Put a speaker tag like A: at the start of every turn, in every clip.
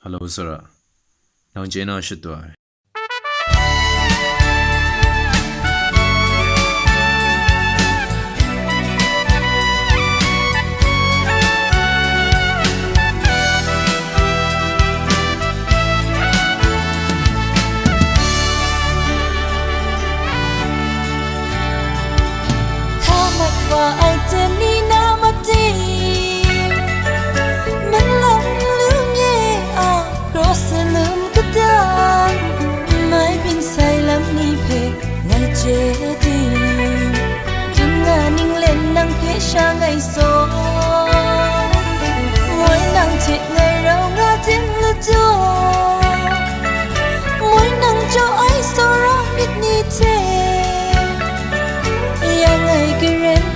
A: Hello Sara, now Jena Shitwa.
B: Và ai tên ni na mất đi mình lòng lưu nhé cross lum cái ta mai bin say lắm ni pe ngày chế đi chúng ta ninh lên năng thế sa ngày số mỗi năng chết ngày đâu ngã tiếng lướt cho mỗi năng cho ai so ra biết ni thế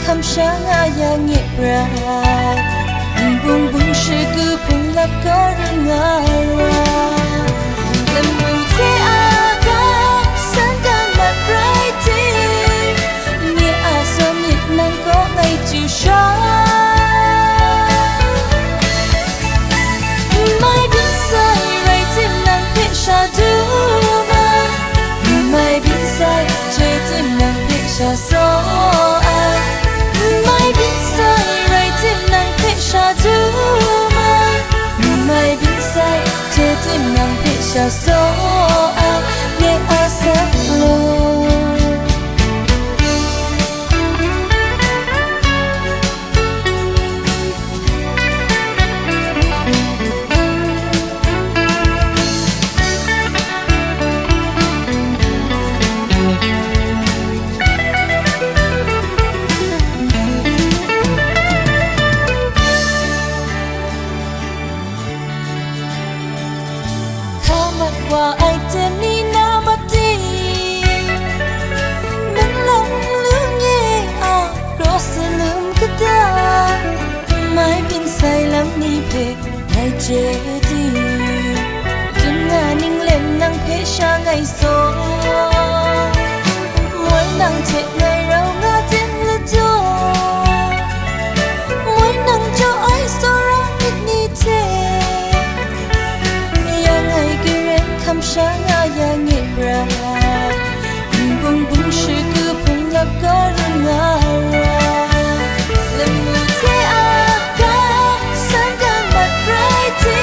B: khăm sáng aya nhẹ ra buông buông sẽ cứ phun lấp có rừng ra lần buông thế aga sáng càng mặt brighty nhẹ sớm nhẹ năng có ngày chiều sáng mai biết sai rồi tim năng biết sao du mai biết sai chơi tim năng biết sao gió mai biết sai chế tim ngang biết sao số nghe sẽ luôn và ai tên ni na mất đi mình lòng lưu nhé cross lum cái ta mai bin say lắm ni pe ngày chế đi chúng ta ninh lên năng thế sa ngày số mỗi năng chết ngày đâu ngã tiếng lướt cho mỗi năng cho ai so ra biết ni thế khăm sáng aya nhẹ ra buông buông sẽ cứ phun lấp có rừng ra lần mùa thế aga sáng càng mặt brighty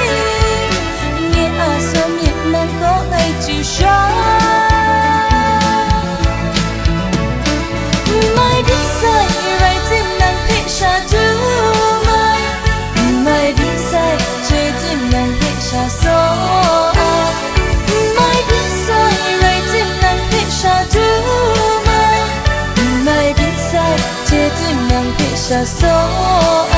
B: nhẹ sớm nhẹ năng có ngày chiều sáng mai biết sai rồi tim năng biết sao du mai biết sai chơi tim năng biết sao gió sa số